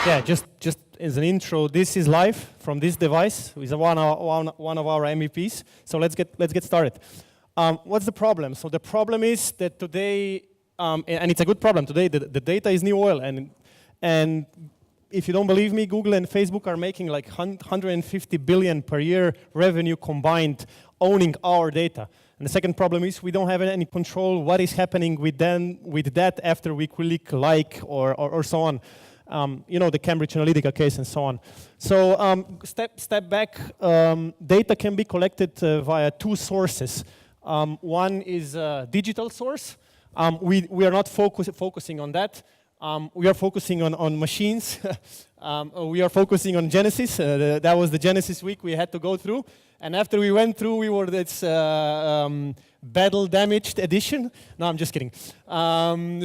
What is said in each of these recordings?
Yeah, just as an intro, this is live from this device. It's one of our MVPs. So let's get started. What's the problem? So the problem is that today, and it's a good problem today, the data is new oil, and if you don't believe me, Google and Facebook are making like 150 billion per year revenue combined owning our data. And the second problem is we don't have any control what is happening with that after we click like or so on. You know, the Cambridge Analytica case and so on. So step back, data can be collected via two sources. One is a digital source. We are not focusing on that. We are focusing on machines. We are focusing on Genesis. That was the Genesis week we had to go through. And after we went through, we were this battle-damaged edition. No, I'm just kidding.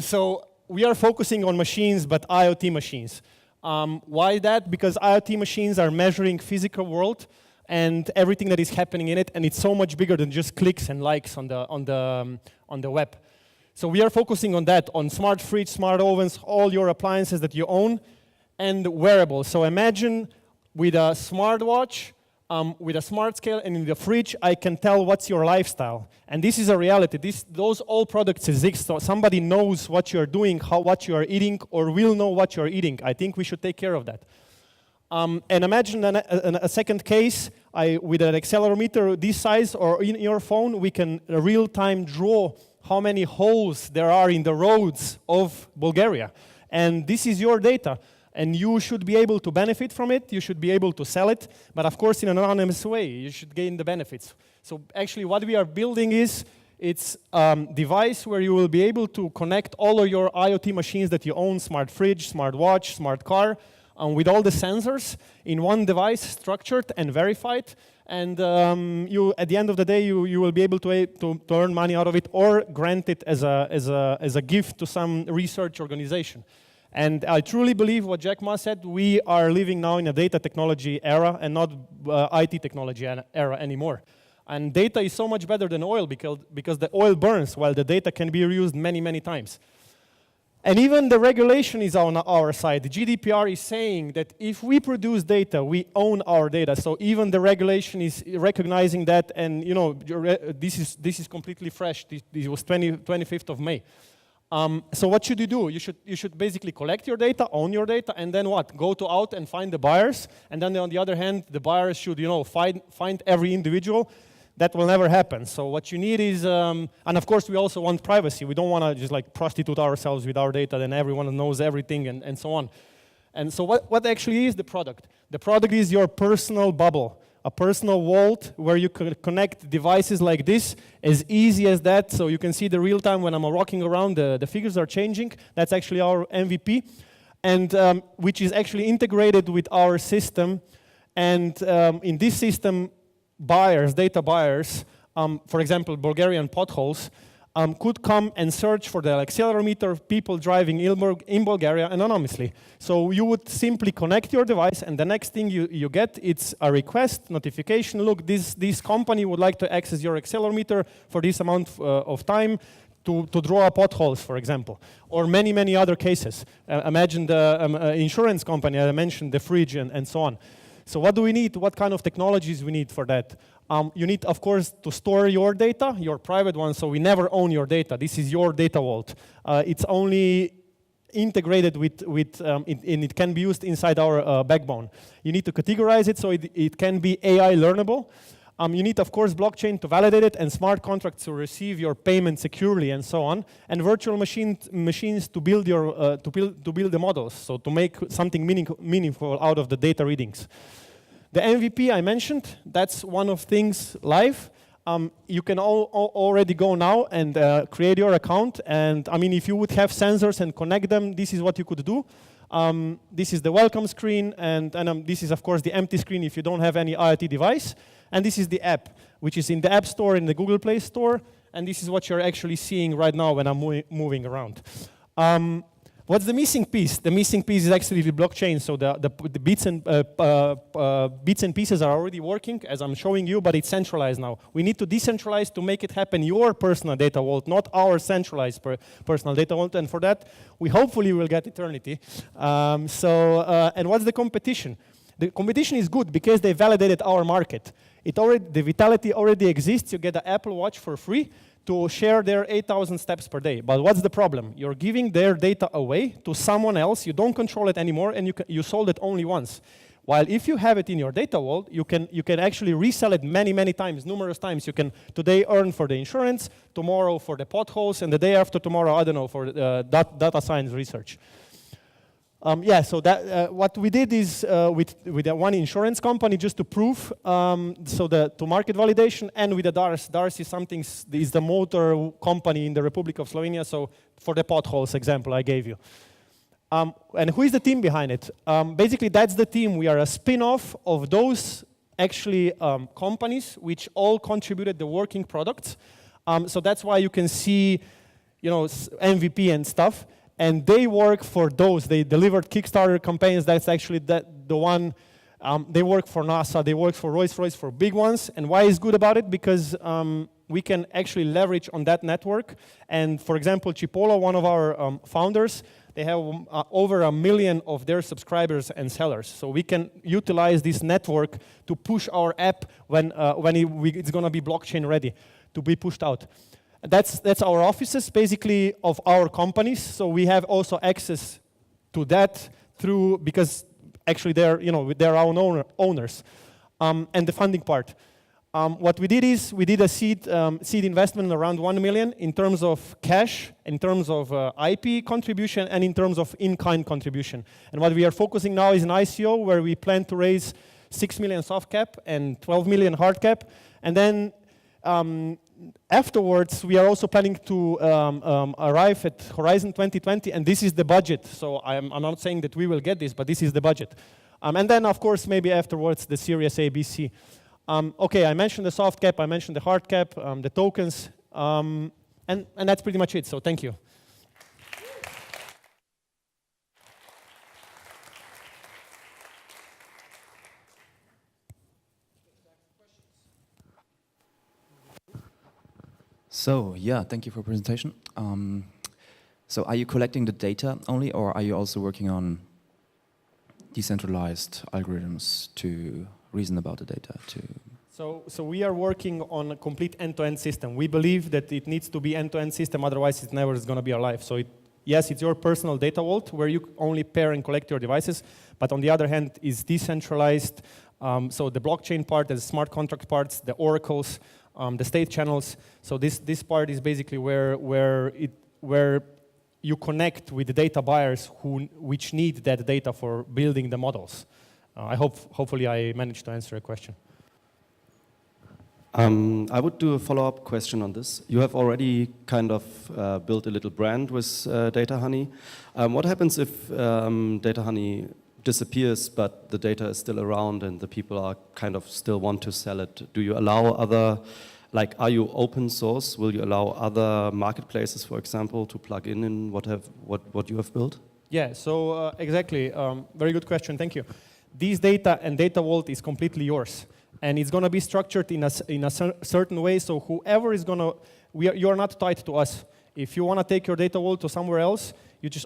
So we are focusing on machines, but IoT machines. Why that? Because IoT machines are measuring physical world and everything that is happening in it, and it's so much bigger than just clicks and likes on the web. So we are focusing on that, on smart fridge, smart ovens, all your appliances that you own, and wearables. So imagine with a smartwatch, with a smart scale, and in the fridge, I can tell what's your lifestyle. And this is a reality. Those all products exist. So somebody knows what you're doing, what you are eating, or will know what you're eating. I think we should take care of that. And imagine a second case, with an accelerometer this size, or in your phone, we can real-time draw how many holes there are in the roads of Bulgaria. And this is your data. And you should be able to benefit from it, you should be able to sell it, but of course in an anonymous way, you should gain the benefits. So actually what we are building is, it's a device where you will be able to connect all of your IoT machines that you own, smart fridge, smart watch, smart car, with all the sensors in one device, structured and verified, and at the end of the day, you will be able to earn money out of it or grant it as a gift to some research organization. And I truly believe what Jack Ma said, we are living now in a data technology era and not IT technology era anymore. And data is so much better than oil because the oil burns while the data can be reused many, many times. And even the regulation is on our side. The GDPR is saying that if we produce data, we own our data. So even the regulation is recognizing that, and you know, this is completely fresh. This was 25th of May. So what should you do? You should basically collect your data, own your data, and then what? Go out and find the buyers. And then on the other hand, the buyers should, you know, find every individual. That will never happen. So what you need is, and of course we also want privacy. We don't want to just like prostitute ourselves with our data, then everyone knows everything and so on. And so what actually is the product? The product is your personal bubble, a personal vault where you can connect devices like this, as easy as that. So you can see the real time when I'm walking around, the figures are changing. That's actually our MVP, and which is actually integrated with our system. And in this system, data buyers, for example, Bulgarian potholes, could come and search for the accelerometer people driving in Bulgaria anonymously. So you would simply connect your device, and the next thing you get, it's a request, notification. Look, this company would like to access your accelerometer for this amount of time to draw potholes, for example, or many, many other cases. Imagine the insurance company, I mentioned the fridge and so on. So what do we need? What kind of technologies we need for that? You need, of course, to store your data, your private one, so we never own your data. This is your data vault. It's only integrated and it can be used inside our backbone. You need to categorize it so it can be AI learnable. You need, of course, blockchain to validate it and smart contracts to receive your payment securely and so on, and virtual machines to build the models, so to make something meaningful out of the data readings. The MVP I mentioned, that's one of things live. You can already go now and create your account, and I mean, if you would have sensors and connect them, this is what you could do. This is the welcome screen, and this is, of course, the empty screen if you don't have any IoT device. And this is the app, which is in the App Store, in the Google Play Store, and this is what you're actually seeing right now when I'm moving around. What's the missing piece? The missing piece is actually the blockchain. So the bits and pieces are already working, as I'm showing you, but it's centralized now. We need to decentralize to make it happen your personal data vault, not our centralized personal data vault. And for that, we hopefully will get Eternity. And what's the competition? The competition is good because they validated our market. The vitality already exists. You get the Apple Watch for free to share their 8,000 steps per day. But what's the problem? You're giving their data away to someone else. You don't control it anymore, and you sold it only once. While if you have it in your data vault, you can actually resell it many times, numerous times. You can today earn for the insurance, tomorrow for the potholes, and the day after tomorrow, I don't know, for data science research. So that what we did is with one insurance company just to prove to market validation, and with the DARS is the motor company in the Republic of Slovenia. So for the potholes example I gave you, and who is the team behind it? Basically, that's the team. We are a spin-off of those actually companies which all contributed the working products. So that's why you can see, MVP and stuff. And they work for those. They delivered Kickstarter campaigns. That's actually the one. They work for NASA. They work for Rolls-Royce, for big ones. And why is good about it? Because we can actually leverage on that network. And for example, Cipolla, one of our founders, they have over 1 million of their subscribers and sellers. So we can utilize this network to push our app when it's going to be blockchain ready to be pushed out. That's our offices, basically, of our companies. So we have also access to that because actually they're our owners. And the funding part. What we did is we did a seed investment around 1 million in terms of cash, in terms of IP contribution, and in terms of in-kind contribution. And what we are focusing now is an ICO where we plan to raise 6 million soft cap and 12 million hard cap. And then afterwards, we are also planning to arrive at Horizon 2020, and this is the budget. So I'm not saying that we will get this, but this is the budget. And then, of course, maybe afterwards, the Series A, B, C. Okay, I mentioned the soft cap, I mentioned the hard cap, the tokens, and that's pretty much it. So thank you. So, yeah, thank you for your presentation. So are you collecting the data only, or are you also working on decentralized algorithms to reason about the data? So we are working on a complete end-to-end system. We believe that it needs to be end-to-end system, otherwise it never is going to be alive. So yes, it's your personal data vault where you only pair and collect your devices, but on the other hand, it's decentralized. So the blockchain part, the smart contract parts, the oracles, the state channels. So this part is basically where you connect with the data buyers which need that data for building the models. Hopefully I managed to answer a question. I would do a follow-up question on this. You have already kind of built a little brand with Data2Honey. What happens if Data2Honey disappears, but the data is still around and the people are kind of still want to sell it? Do you allow other, like, are you open source? Will you allow other marketplaces, for example, to plug in what you have built? Yeah, so exactly. Very good question, thank you. These data and data vault is completely yours. And it's going to be structured in a certain way, so whoever is going to, you're not tied to us. If you want to take your data vault to somewhere else,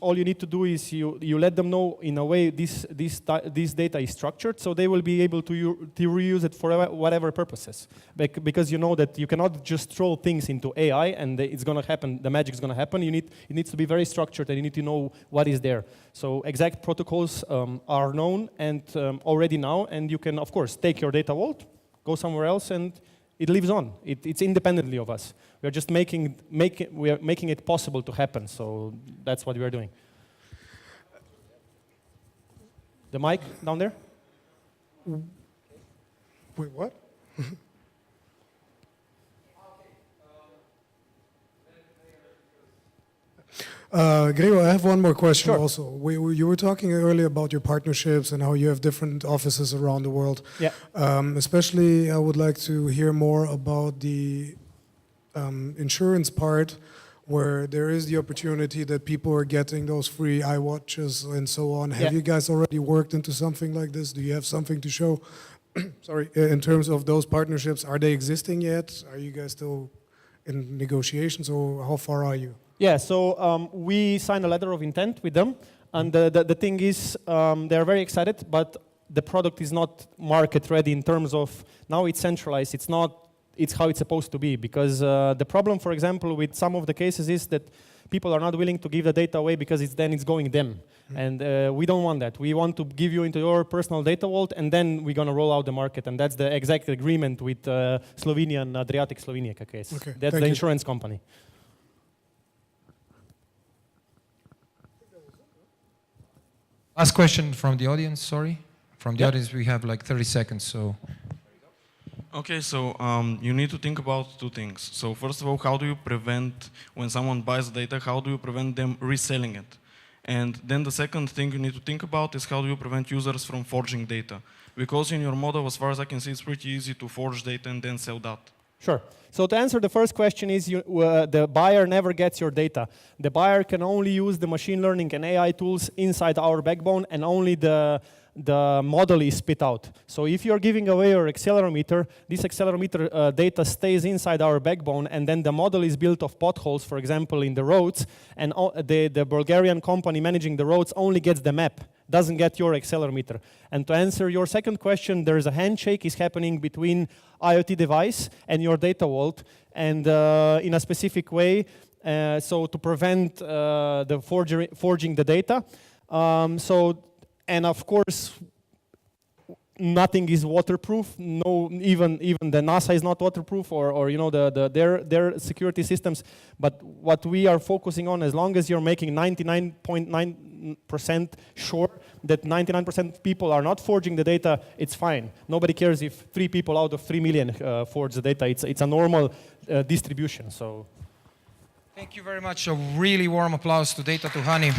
all you need to do is you let them know in a way this data is structured, so they will be able to reuse it for whatever purposes. Because you know that you cannot just throw things into AI and it's going to happen, the magic is going to happen. It needs to be very structured and you need to know what is there. So exact protocols are known and already now, and you can, of course, take your data vault, go somewhere else, and it lives on. It's independently of us. We are just making it possible to happen. So that's what we are doing. The mic down there? Wait, what? Gregor, I have one more question. Sure. Also. You were talking earlier about your partnerships and how you have different offices around the world. Yeah. Especially, I would like to hear more about the insurance part. where there is the opportunity that people are getting those free iWatches and so on. Have you guys already worked into something like this? Do you have something to show? Sorry, in terms of those partnerships, are they existing yet? Are you guys still in negotiations, or how far are you? Yeah, so we signed a letter of intent with them, and the thing is, they're very excited, but the product is not market ready in terms of, now it's centralized, it's how it's supposed to be, because the problem, for example, with some of the cases is that people are not willing to give the data away because then it's going them. And we don't want that. We want to give you into your personal data vault, and then we're going to roll out the market. And that's the exact agreement with Slovenia and Adriatic Slovenia case. Okay, that's the insurance company. Last question from the audience, sorry. From the audience, we have like 30 seconds, so. Okay, so you need to think about two things. So first of all, how do you prevent, when someone buys data, how do you prevent them reselling it? And then the second thing you need to think about is how do you prevent users from forging data? Because in your model, as far as I can see, it's pretty easy to forge data and then sell that. Sure. So to answer the first question is, the buyer never gets your data. The buyer can only use the machine learning and AI tools inside our backbone, and only the model is spit out. So if you're giving away your accelerometer, this accelerometer data stays inside our backbone, and then the model is built of potholes, for example, in the roads, and the Bulgarian company managing the roads only gets the map, doesn't get your accelerometer. And to answer your second question, there is a handshake is happening between IoT device and your data vault, and in a specific way, so to prevent the forging the data. And of course, nothing is waterproof. No, even the NASA is not waterproof, or you know their security systems. But what we are focusing on, as long as you're making 99.9% sure that 99% people are not forging the data, it's fine. Nobody cares if 3 people out of 3 million forge the data. It's a normal distribution. So. Thank you very much. A really warm applause to Data2Honey.